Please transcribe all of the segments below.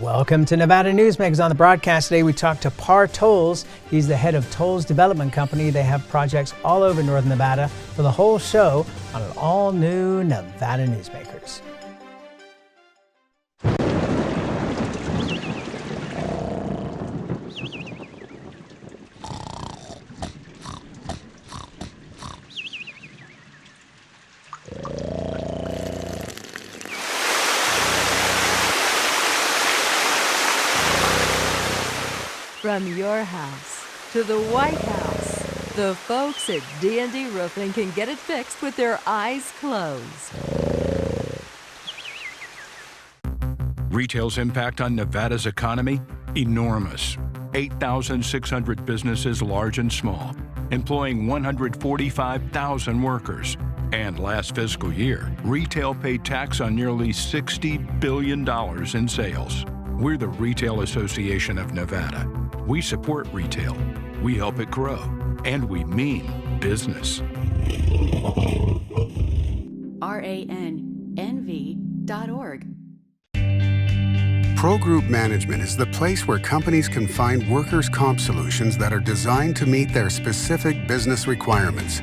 Welcome to Nevada Newsmakers. On the broadcast today, we talked to Par Tolls. He's the head of Tolls Development Company. They have projects all over Northern Nevada. For the whole show on an all-new Nevada Newsmakers. From your house to the White House, the folks at D&D Roofing can get it fixed with their eyes closed. Retail's impact on Nevada's economy? Enormous. 8,600 businesses, large and small, employing 145,000 workers. And last fiscal year, retail paid tax on nearly $60 billion in sales. We're the Retail Association of Nevada. We support retail, we help it grow, and we mean business. RANNV.org. Pro Group Management is the place where companies can find workers' comp solutions that are designed to meet their specific business requirements.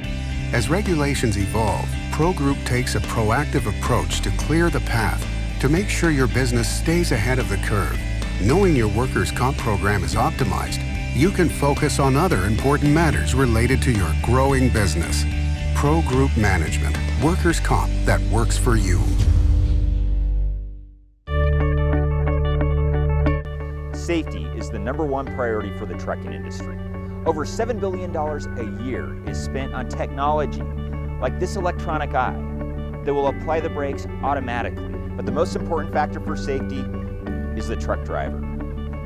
As regulations evolve, Pro Group takes a proactive approach to clear the path to make sure your business stays ahead of the curve. Knowing your workers' comp program is optimized, you can focus on other important matters related to your growing business. Pro Group Management, workers' comp that works for you. Safety is the #1 priority for the trucking industry. Over $7 billion a year is spent on technology like this electronic eye that will apply the brakes automatically. But the most important factor for safety is the truck driver.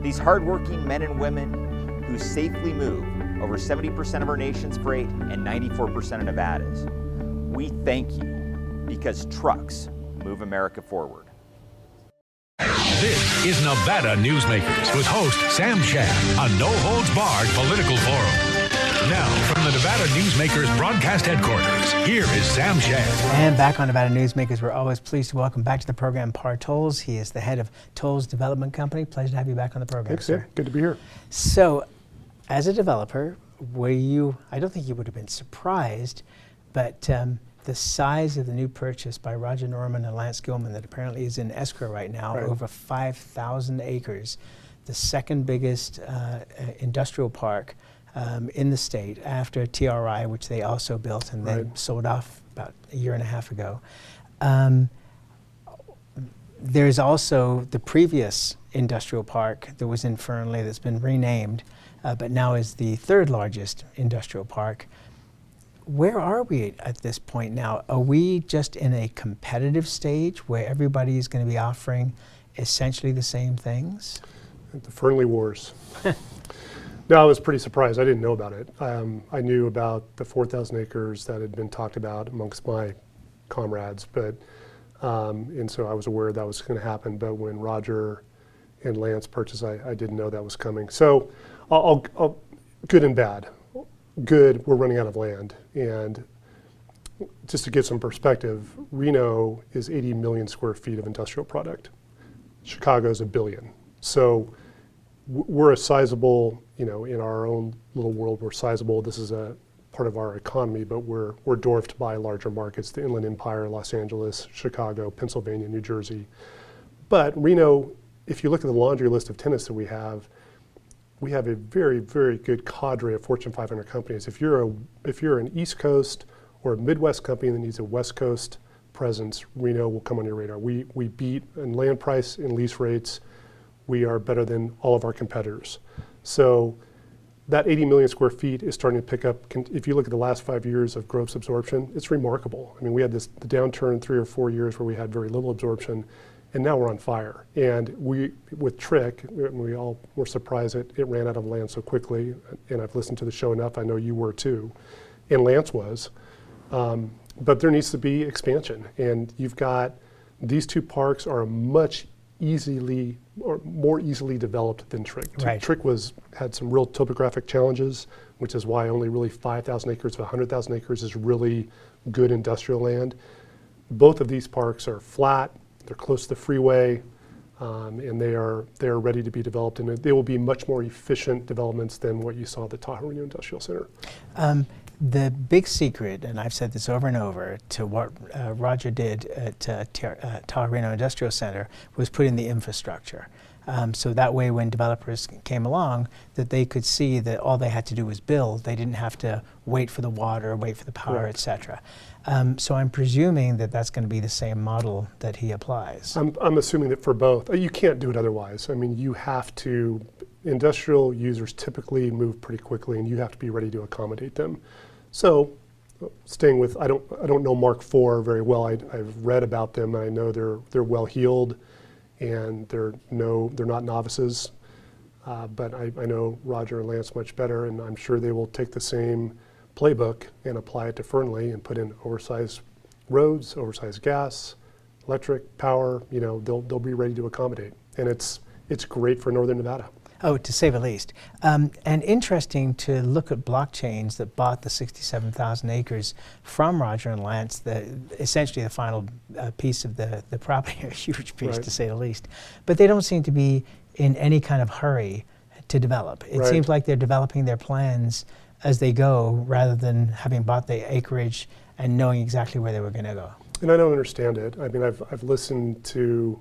These hardworking men and women who safely move over 70% of our nation's freight and 94% of Nevada's. We thank you because trucks move America forward. This is Nevada Newsmakers with host Sam Shad, a no-holds-barred political forum. Now, from the Nevada Newsmakers broadcast headquarters, here is Sam Shad. And back on Nevada Newsmakers, we're always pleased to welcome back to the program Par Tolls. He is the head of Tolls Development Company. Pleasure to have you back on the program, Thanks, sir. yeah. Good to be here. So, as a developer, I don't think you would have been surprised, but the size of the new purchase by Roger Norman and Lance Gilman that apparently is in escrow right now, Right. over 5,000 acres, the second biggest industrial park in the state after TRI, which they also built and then sold off about a year and a half ago. There's also the previous industrial park that was in Fernley that's been renamed, but now is the third largest industrial park. Where are we at this point now? Are we just in a competitive stage where everybody's going to be offering essentially the same things? The Fernley Wars. No, I was pretty surprised. I didn't know about it. I knew about the 4,000 acres that had been talked about amongst my comrades, but and so I was aware that was going to happen. But when Roger and Lance purchased, I didn't know that was coming. So, I'll good and bad. Good, we're running out of land, and just to give some perspective, Reno is 80 million square feet of industrial product. Chicago's 1 billion. So we're a sizable, in our own little world, we're sizable. This is a part of our economy, but we're dwarfed by larger markets, the Inland Empire, Los Angeles, Chicago, Pennsylvania, New Jersey. But Reno, if you look at the laundry list of tenants that we have a very, very good cadre of Fortune 500 companies. If you're an East Coast or a Midwest company that needs a West Coast presence, Reno will come on your radar. We beat in land price and lease rates. We are better than all of our competitors. So that 80 million square feet is starting to pick up. If you look at the last 5 years of gross absorption, it's remarkable. I mean, we had the downturn 3 or 4 years where we had very little absorption, and now we're on fire. And with Trick, we all were surprised that it ran out of land so quickly. And I've listened to the show enough, I know you were too, and Lance was. But there needs to be expansion. And you've got, these two parks are more easily developed than Trick. Right. Trick had some real topographic challenges, which is why only really 5,000 acres of 100,000 acres is really good industrial land. Both of these parks are flat, they're close to the freeway, and they are ready to be developed, and they will be much more efficient developments than what you saw at the Tahoe Reno Industrial Center. The big secret, and I've said this over and over, to what Roger did at Tahoe Reno Industrial Center was put in the infrastructure. So that way when developers came along, that they could see that all they had to do was build. They didn't have to wait for the water, wait for the power, Correct. et cetera. So I'm presuming that that's going to be the same model that he applies. I'm assuming that for both. You can't do it otherwise. I mean, you have to, industrial users typically move pretty quickly, and you have to be ready to accommodate them. So staying with, I don't know Mark IV very well. I've read about them, and I know they're well-heeled, and they're not novices. But I know Roger and Lance much better, and I'm sure they will take the same playbook and apply it to Fernley and put in oversized roads, oversized gas, electric, power. You know, they'll be ready to accommodate, and it's great for Northern Nevada. Oh, to say the least. And interesting to look at blockchains that bought the 67,000 acres from Roger and Lance, essentially the final piece of the property, a huge piece, Right. to say the least. But they don't seem to be in any kind of hurry to develop. It Right. seems like they're developing their plans as they go, rather than having bought the acreage and knowing exactly where they were going to go. And I don't understand it. I mean, I've listened to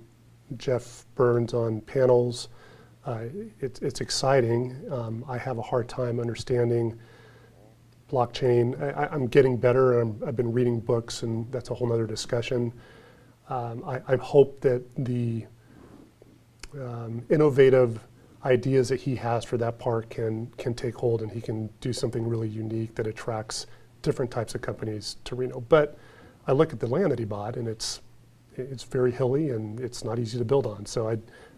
Jeff Burns on panels. It's exciting. I have a hard time understanding blockchain. I'm getting better. I've been reading books, and that's a whole other discussion. I hope that the innovative ideas that he has for that park can take hold, and he can do something really unique that attracts different types of companies to Reno. But I look at the land that he bought, and it's very hilly, and it's not easy to build on. So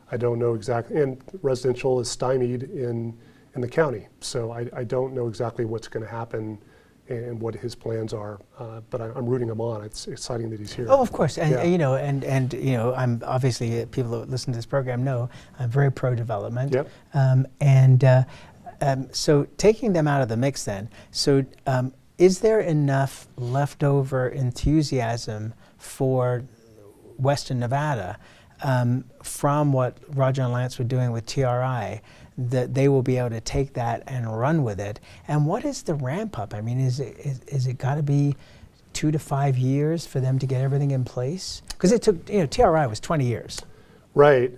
I don't know exactly, and residential is stymied in the county. So I don't know exactly what's going to happen and what his plans are, but I'm rooting him on. It's exciting that he's here. Oh, of course, and Yeah. you know, and you know, I'm obviously people that listen to this program know I'm very pro-development. Yep. So taking them out of the mix, then, so is there enough leftover enthusiasm for Western Nevada from what Roger and Lance were doing with TRI, that they will be able to take that and run with it? And what is the ramp up? I mean, is it got to be 2 to 5 years for them to get everything in place? Because it took, you know, TRI was 20 years. Right.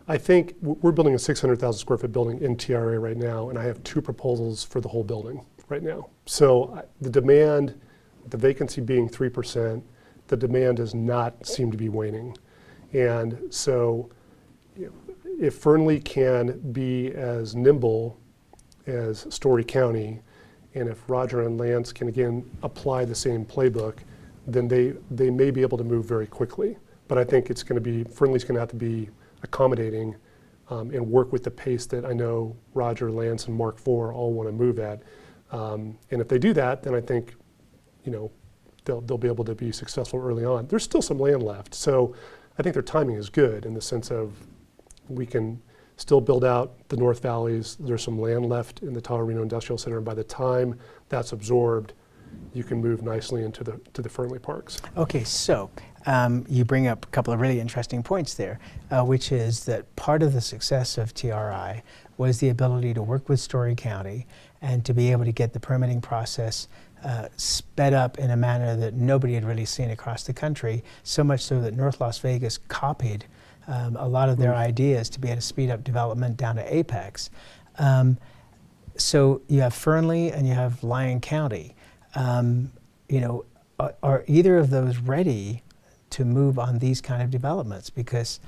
I think we're building a 600,000 square foot building in TRA right now, and I have 2 proposals for the whole building right now. So the demand, the vacancy being 3%, the demand does not seem to be waning. And so if Fernley can be as nimble as Story County, and if Roger and Lance can again apply the same playbook, then they may be able to move very quickly. But I think it's going to be, Fernley's going to have to be accommodating and work with the pace that I know Roger, Lance, and Mark IV all want to move at. And if they do that, then I think, you know, they'll be able to be successful early on. There's still some land left, so I think their timing is good in the sense of we can still build out the North Valleys. There's some land left in the Tahoe Reno Industrial Center, and by the time that's absorbed, you can move nicely into the Fernley parks. Okay, so you bring up a couple of really interesting points there, which is that part of the success of TRI was the ability to work with Story County and to be able to get the permitting process sped up in a manner that nobody had really seen across the country, so much so that North Las Vegas copied a lot of their ideas to be able to speed up development down to Apex. So you have Fernley and you have Lyon County. You know, are either of those ready to move on these kind of developments? Because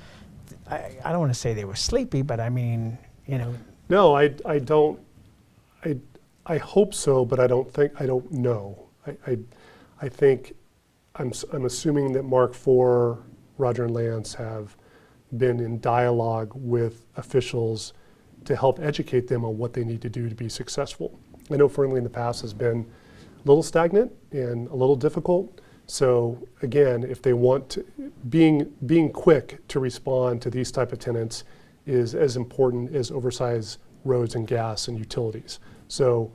I don't want to say they were sleepy, but I mean, you know. No, I don't. I hope so, but I don't know. I think I'm assuming that Mark IV, Roger and Lance have been in dialogue with officials to help educate them on what they need to do to be successful. I know Fernley in the past has been a little stagnant and a little difficult. So again, if they want to, being quick to respond to these type of tenants is as important as oversized roads and gas and utilities. So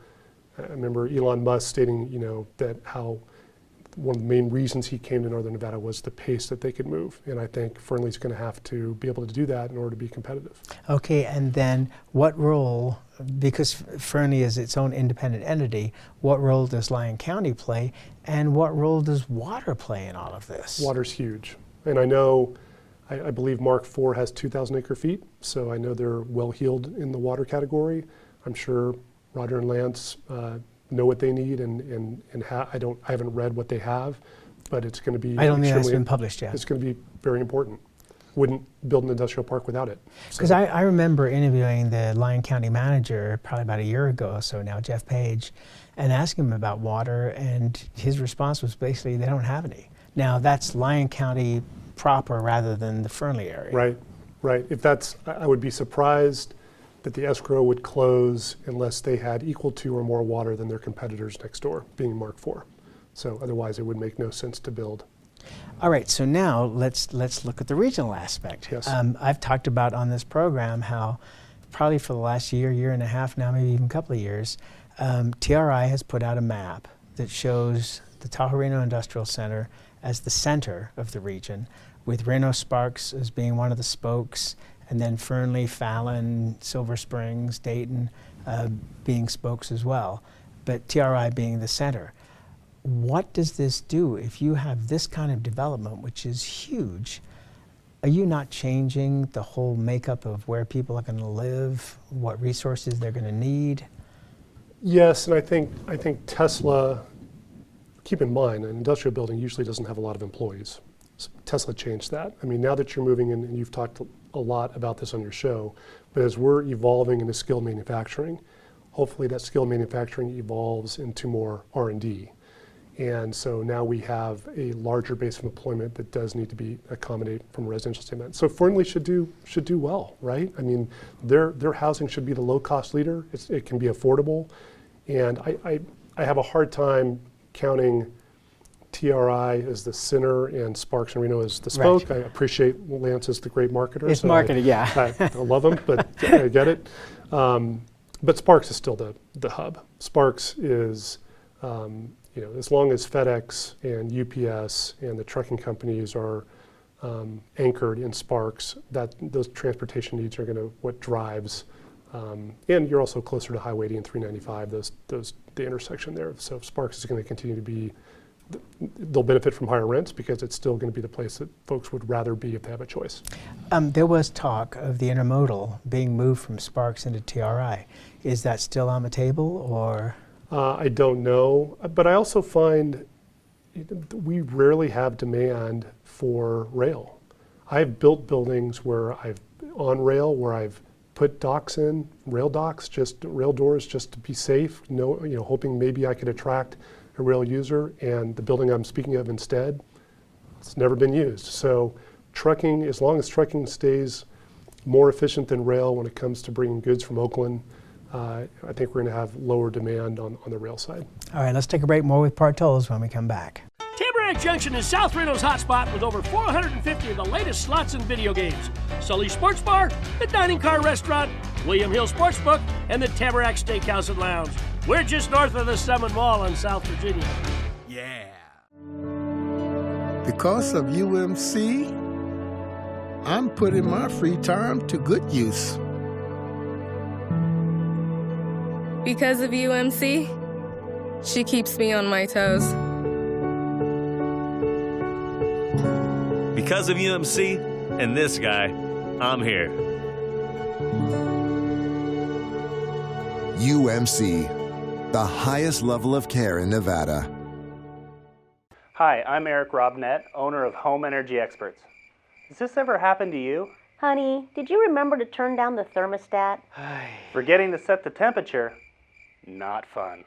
I remember Elon Musk stating, you know, that how one of the main reasons he came to Northern Nevada was the pace that they could move. And I think Fernley's going to have to be able to do that in order to be competitive. Okay, and then what role, because Fernley is its own independent entity, what role does Lyon County play, and what role does water play in all of this? Water's huge. And I know, I believe Mark IV has 2,000 acre feet, so I know they're well heeled in the water category. I'm sure Roger and Lance know what they need, and I haven't read what they have, but it's going to be. I don't think that's been published yet. It's going to be very important. Wouldn't build an industrial park without it. Because I remember interviewing the Lyon County manager probably about a year ago or so now, Jeff Page, and asking him about water, and his response was basically they don't have any. Now that's Lyon County proper rather than the Fernley area. Right, right. If that's, I would be surprised that the escrow would close unless they had equal to or more water than their competitors next door, being Mark IV. So otherwise it would make no sense to build. All right, so now let's look at the regional aspect. Yes. I've talked about on this program how probably for the last year and a half now, maybe even a couple of years, TRI has put out a map that shows the Tahoe Reno Industrial Center as the center of the region, with Reno Sparks as being one of the spokes, and then Fernley, Fallon, Silver Springs, Dayton being spokes as well, but TRI being the center. What does this do if you have this kind of development, which is huge? Are you not changing the whole makeup of where people are going to live, what resources they're going to need? Yes, and I think Tesla, keep in mind, an industrial building usually doesn't have a lot of employees. So Tesla changed that. I mean, now that you're moving in, and you've talked a lot about this on your show, but as we're evolving into skilled manufacturing, hopefully that skilled manufacturing evolves into more R&D. And so now we have a larger base of employment that does need to be accommodated from a residential standpoint. So Fernley should do well, right? I mean, their housing should be the low-cost leader. It can be affordable, and I have a hard time counting TRI as the center and Sparks and Reno as the spoke. Right. I appreciate Lance as the great marketer. It's so marketing, yeah. I love him, but I get it. But Sparks is still the hub. Sparks is, as long as FedEx and UPS and the trucking companies are anchored in Sparks, those transportation needs are going to what drives. And you're also closer to Highway 80 and 395, the intersection there. So Sparks is going to continue to be. They'll benefit from higher rents because it's still going to be the place that folks would rather be if they have a choice. There was talk of the intermodal being moved from Sparks into TRI. Is that still on the table, or? I don't know, but I also find we rarely have demand for rail. I've built buildings where I've put docks in, rail docks, just rail doors, just to be safe. Hoping maybe I could attract a rail user, and the building I'm speaking of instead, it's never been used. So trucking, as long as trucking stays more efficient than rail when it comes to bringing goods from Oakland, I think we're going to have lower demand on the rail side. All right, let's take a break. More with Partols when we come back. Tamarack Junction is South Reno's hotspot with over 450 of the latest slots and video games. Sully Sports Bar, the Dining Car Restaurant, William Hill Sportsbook, and the Tamarack Steakhouse and Lounge. We're just north of the Summit Mall in South Virginia. Yeah. Because of UMC, I'm putting my free time to good use. Because of UMC, she keeps me on my toes. Because of UMC and this guy, I'm here. UMC, the highest level of care in Nevada. Hi, I'm Eric Robnett, owner of Home Energy Experts. Has this ever happened to you? Honey, did you remember to turn down the thermostat? Forgetting to set the temperature? Not fun.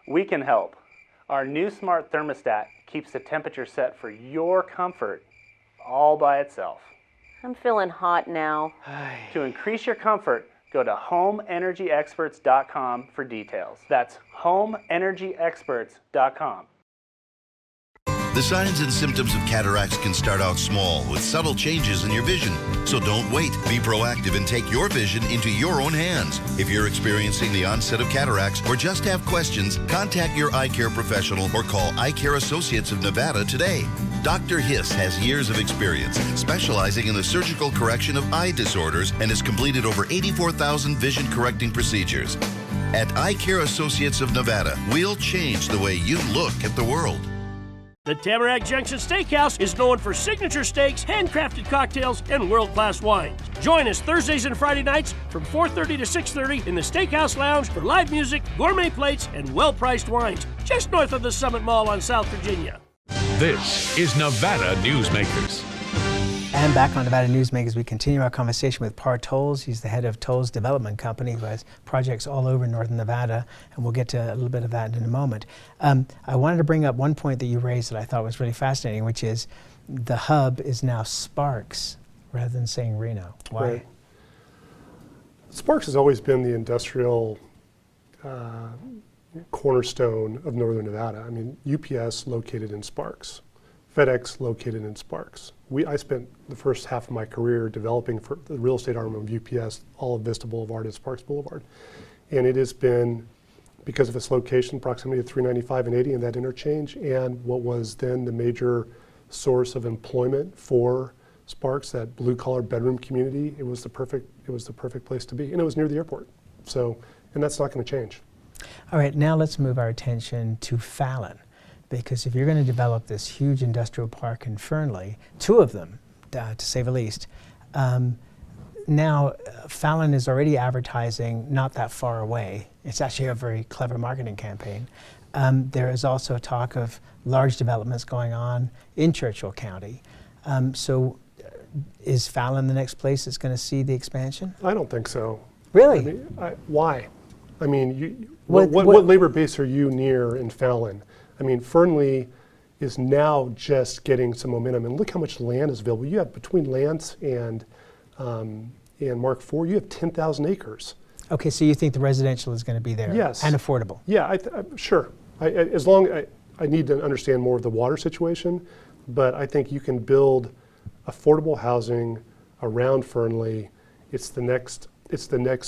We can help. Our new smart thermostat keeps the temperature set for your comfort all by itself. I'm feeling hot now. To increase your comfort, go to homeenergyexperts.com for details. That's homeenergyexperts.com. The signs and symptoms of cataracts can start out small with subtle changes in your vision. So don't wait. Be proactive and take your vision into your own hands. If you're experiencing the onset of cataracts or just have questions, contact your eye care professional or call Eye Care Associates of Nevada today. Dr. Hiss has years of experience specializing in the surgical correction of eye disorders and has completed over 84,000 vision correcting procedures. At Eye Care Associates of Nevada, we'll change the way you look at the world. The Tamarack Junction Steakhouse is known for signature steaks, handcrafted cocktails, and world-class wines. Join us Thursdays and Friday nights from 4:30 to 6:30 in the Steakhouse Lounge for live music, gourmet plates, and well-priced wines, just north of the Summit Mall on South Virginia. This is Nevada Newsmakers. And back on Nevada Newsmakers, we continue our conversation with Par Tolles. He's the head of Tolles Development Company, who has projects all over northern Nevada, and we'll get to a little bit of that in a moment. I wanted to bring up one point that you raised that I thought was really fascinating, which is the hub is now Sparks rather than saying Reno. Why? Right. Sparks has always been the industrial cornerstone of northern Nevada. I mean, UPS located in Sparks, FedEx located in Sparks. I spent the first half of my career developing for the real estate arm of UPS, all of Vista Boulevard and Sparks Boulevard. And it has been, because of its location, proximity to 395 and 80 and that interchange, and what was then the major source of employment for Sparks, that blue-collar bedroom community, it was the perfect place to be. And it was near the airport. So, and that's not going to change. All right, now let's move our attention to Fallon. Because if you're going to develop this huge industrial park in Fernley, two of them, to say the least, now Fallon is already advertising not that far away. It's actually a very clever marketing campaign. There is also talk of large developments going on in Churchill County. So is Fallon the next place that's going to see the expansion? I don't think so. Really? I mean, why? I mean, what labor base are you near in Fallon? I mean, Fernley is now just getting some momentum, and look how much land is available. You have between Lance and Mark IV, you have 10,000 acres. Okay, so you think the residential is going to be there? Yes. And affordable? Yeah, sure. As long I need to understand more of the water situation, but I think you can build affordable housing around Fernley. It's the next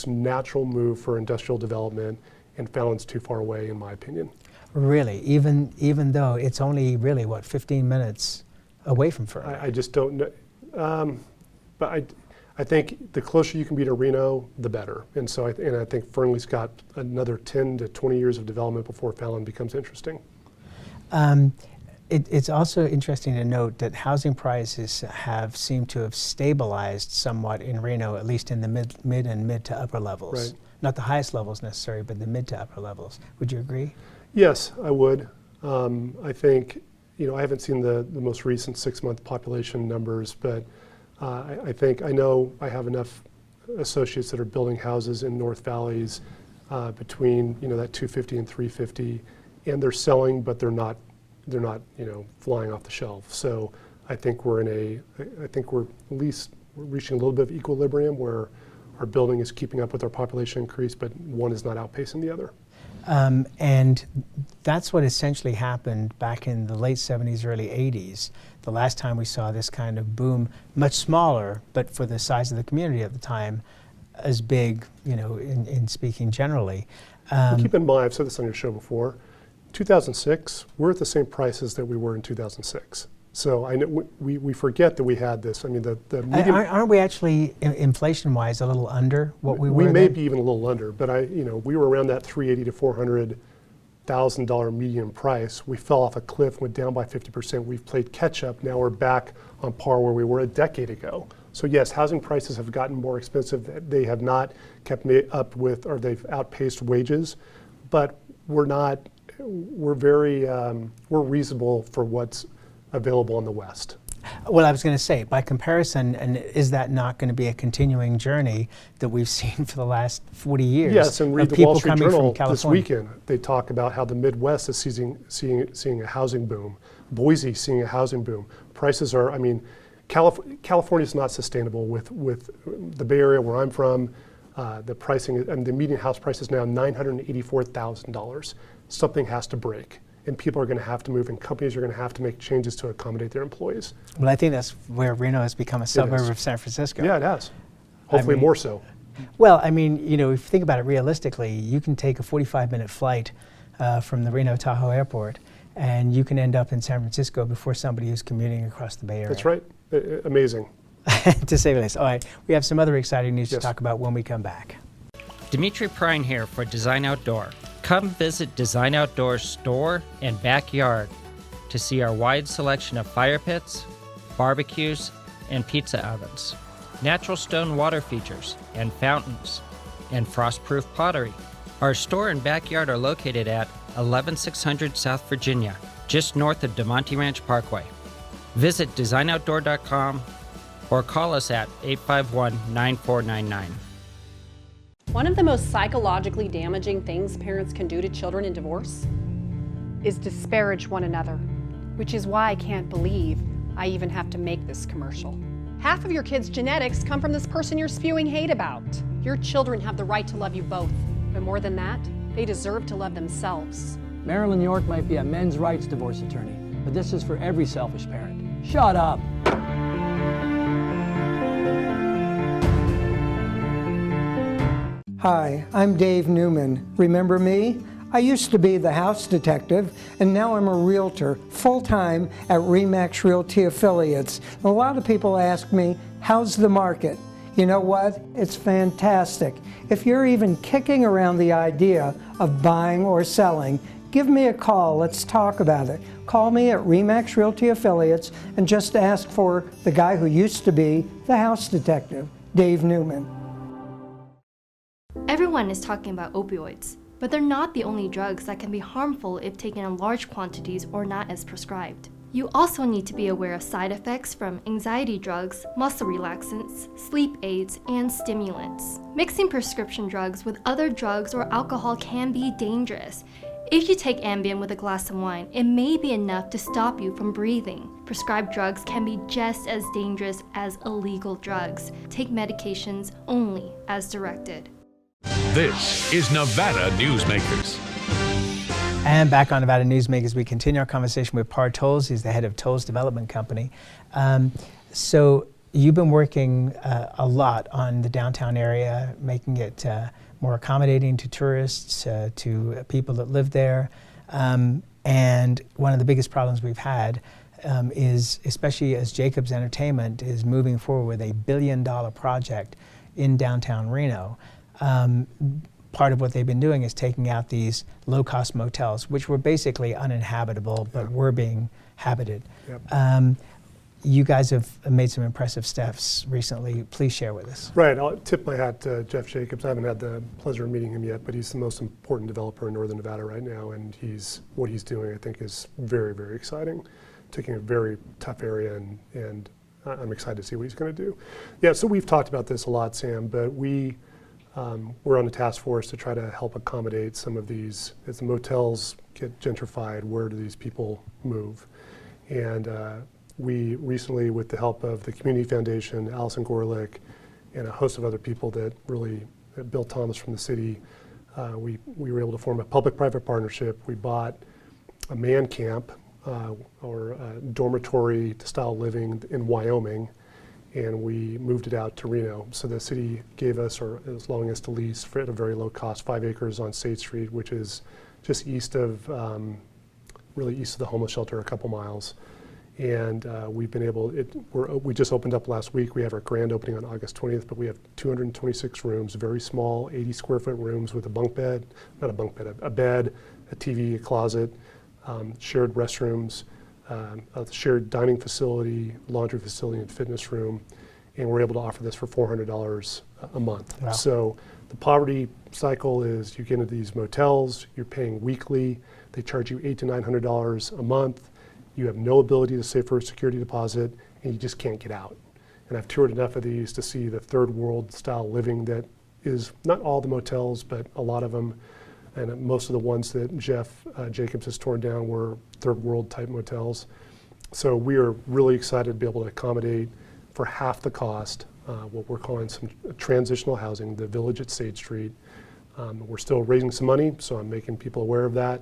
natural move for industrial development, and Fallon's too far away, in my opinion. Really, even though it's only really, what, 15 minutes away from Fernley? I just don't know. But I think the closer you can be to Reno, the better. And so I think Fernley's got another 10 to 20 years of development before Fallon becomes interesting. It's also interesting to note that housing prices have seemed to have stabilized somewhat in Reno, at least in the mid to upper levels. Right. Not the highest levels necessarily, but the mid to upper levels. Would you agree? Yes, I would. I think, I haven't seen the most recent 6-month population numbers, but I know I have enough associates that are building houses in North Valleys between, that 250 and 350, and they're selling, but they're not flying off the shelf. So I think we're at least reaching a little bit of equilibrium where our building is keeping up with our population increase, but one is not outpacing the other. And that's what essentially happened back in the late 70s, early 80s. The last time we saw this kind of boom, much smaller, but for the size of the community at the time, as big, in speaking generally. Keep in mind, I've said this on your show before, 2006, we're at the same prices that we were in 2006. So I know we forget that we had this. I mean, the median. Aren't we actually, inflation-wise, a little under what we were? We may then? be even a little under, but we were around that $380,000 to $400,000 median price. We fell off a cliff, went down by 50%. We've played catch up. Now we're back on par where we were a decade ago. So yes, housing prices have gotten more expensive. They have not kept up with, or they've outpaced wages, but we're not. We're very we're reasonable for what's available in the West. Well, I was going to say, by comparison, and is that not going to be a continuing journey that we've seen for the last 40 years? Yes, and read the people Wall Street coming Journal from this weekend. They talk about how the Midwest is seeing a housing boom. Boise seeing a housing boom. Prices are, California is not sustainable with the Bay Area where I'm from. The pricing, and the median house price is now $984,000. Something has to break. and people are going to have to move, and companies are going to have to make changes to accommodate their employees. Well, I think that's where Reno has become a suburb of San Francisco. Yeah, it has. Hopefully more so. Well, I mean, you know, if you think about it realistically, you can take a 45-minute flight from the Reno Tahoe Airport, and you can end up in San Francisco before somebody who's commuting across the Bay Area. That's right. Amazing. To say the least. All right, we have some other exciting news to talk about when we come back. Dimitri Prine here for Design Outdoor. Come visit Design Outdoor's store and backyard to see our wide selection of fire pits, barbecues, and pizza ovens, natural stone water features and fountains, and frost-proof pottery. Our store and backyard are located at 11600 South Virginia, just north of DeMonte Ranch Parkway. Visit designoutdoor.com or call us at 851-9499. One of the most psychologically damaging things parents can do to children in divorce is disparage one another, which is why I can't believe I even have to make this commercial. Half of your kids' genetics come from this person you're spewing hate about. Your children have the right to love you both, but more than that, they deserve to love themselves. Marilyn York might be a men's rights divorce attorney, but this is for every selfish parent. Shut up! Hi, I'm Dave Newman. Remember me? I used to be the house detective, and now I'm a realtor, full-time at RE/MAX Realty Affiliates. A lot of people ask me, how's the market? You know what? It's fantastic. If you're even kicking around the idea of buying or selling, give me a call. Let's talk about it. Call me at RE/MAX Realty Affiliates and just ask for the guy who used to be the house detective, Dave Newman. Everyone is talking about opioids, but they're not the only drugs that can be harmful if taken in large quantities or not as prescribed. You also need to be aware of side effects from anxiety drugs, muscle relaxants, sleep aids, and stimulants. Mixing prescription drugs with other drugs or alcohol can be dangerous. If you take Ambien with a glass of wine, it may be enough to stop you from breathing. Prescribed drugs can be just as dangerous as illegal drugs. Take medications only as directed. This is Nevada Newsmakers. And back on Nevada Newsmakers, we continue our conversation with Par Tolles. He's the head of Tolles Development Company. So you've been working a lot on the downtown area, making it more accommodating to tourists, to people that live there. And one of the biggest problems we've had is, especially as Jacobs Entertainment is moving forward with a $1 billion project in downtown Reno. Part of what they've been doing is taking out these low-cost motels, which were basically uninhabitable, but were being habited. Yep. You guys have made some impressive steps recently. Please share with us. Right, I'll tip my hat to Jeff Jacobs. I haven't had the pleasure of meeting him yet, but he's the most important developer in Northern Nevada right now, and what he's doing, I think, is very, very exciting. Taking a very tough area, and I'm excited to see what he's going to do. Yeah, so we've talked about this a lot, Sam, but we're on a task force to try to help accommodate some of these. As the motels get gentrified, where do these people move? And we recently, with the help of the Community Foundation, Allison Gorlick, and a host of other people Bill Thomas from the city, we were able to form a public-private partnership. We bought a man camp, or a dormitory style living in Wyoming, and we moved it out to Reno. So the city gave us, or is allowing us to lease at a very low cost, 5 acres on State Street, which is just really east of the homeless shelter, a couple miles. And we've been able, we just opened up last week. We have our grand opening on August 20th, but we have 226 rooms, very small, 80 square foot rooms with a bunk bed, not a bunk bed, a bed, a TV, a closet, shared restrooms, a shared dining facility, laundry facility, and fitness room. And we're able to offer this for $400 a month. Wow. So the poverty cycle is you get into these motels, you're paying weekly, they charge you $800 to $900 a month. You have no ability to save for a security deposit, and you just can't get out. And I've toured enough of these to see the third world style living that is not all the motels, but a lot of them. And most of the ones that Jeff Jacobs has torn down were third world type motels. So we are really excited to be able to accommodate for half the cost what we're calling some transitional housing, the Village at State Street. We're still raising some money, so I'm making people aware of that.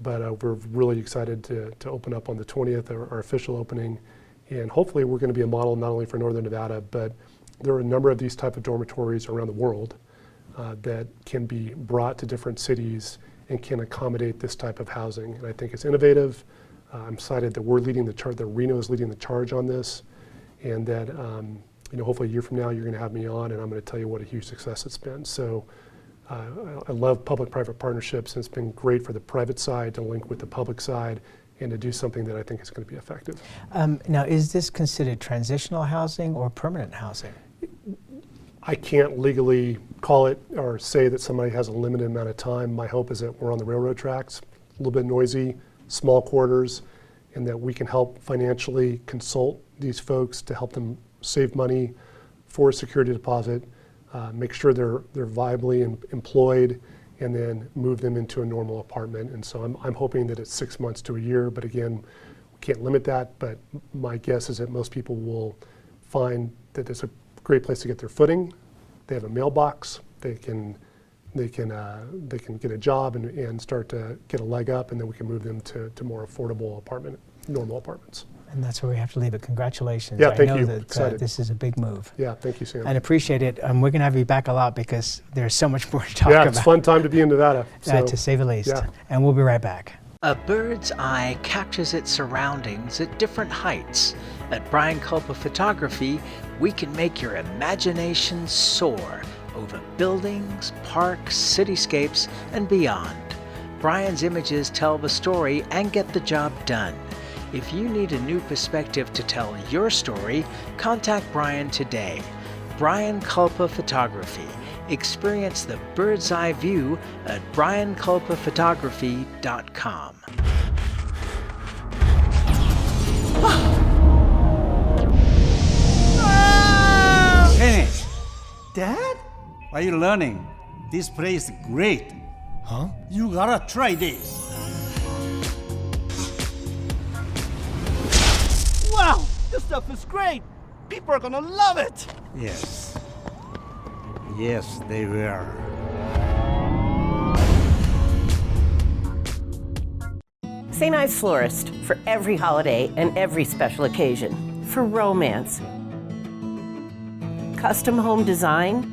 but we're really excited to open up on the 20th, our official opening. And hopefully we're going to be a model not only for Northern Nevada, but there are a number of these type of dormitories around the world that can be brought to different cities and can accommodate this type of housing. And I think it's innovative. I'm excited that we're leading the charge, that Reno is leading the charge on this, and that hopefully a year from now you're going to have me on and I'm going to tell you what a huge success it's been. So I love public-private partnerships, and it's been great for the private side to link with the public side and to do something that I think is going to be effective. Now, is this considered transitional housing or permanent housing? I can't legally call it or say that somebody has a limited amount of time. My hope is that we're on the railroad tracks, a little bit noisy, small quarters, and that we can help financially consult these folks to help them save money for a security deposit, make sure they're viably employed, and then move them into a normal apartment. And so I'm hoping that it's 6 months to a year, but again, we can't limit that, but my guess is that most people will find that it's a great place to get their footing. They have a mailbox, they can get a job and start to get a leg up, and then we can move them to more affordable normal apartments. And that's where we have to leave it. Congratulations. Yeah, thank you. I know that this is a big move. Yeah, thank you, Sam. And appreciate it. We're going to have you back a lot because there's so much more to talk about. Yeah, it's a fun time to be in Nevada. To say the least. Yeah. And we'll be right back. A bird's eye captures its surroundings at different heights. At Brian Culpa Photography, we can make your imagination soar over buildings, parks, cityscapes, and beyond. Brian's images tell the story and get the job done. If you need a new perspective to tell your story, contact Brian today. Brian Culpa Photography. Experience the bird's eye view at brianculpaphotography.com. Kenny! Dad? What are you learning? This place is great. Huh? You gotta try this. Wow! This stuff is great! People are gonna love it! Yes. Yes, they will. St. Ives Florist for every holiday and every special occasion. For romance. Custom home design.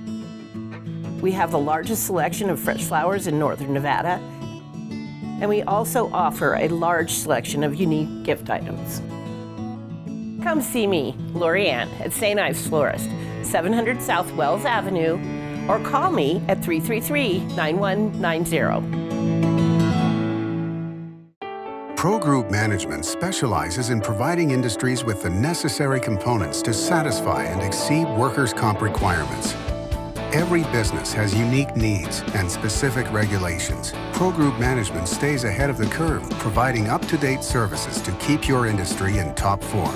We have the largest selection of fresh flowers in Northern Nevada. And we also offer a large selection of unique gift items. Come see me, Lori Ann, at St. Ives Florist, 700 South Wells Avenue, or call me at 333-9190. Pro Group Management specializes in providing industries with the necessary components to satisfy and exceed workers' comp requirements. Every business has unique needs and specific regulations. Pro Group Management stays ahead of the curve, providing up-to-date services to keep your industry in top form.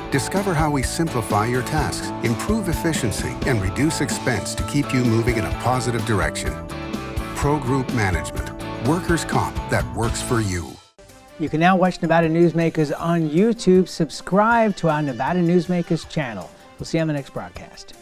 Discover how we simplify your tasks, improve efficiency, and reduce expense to keep you moving in a positive direction. Pro Group Management, workers' comp that works for you. You can now watch Nevada Newsmakers on YouTube. Subscribe to our Nevada Newsmakers channel. We'll see you on the next broadcast.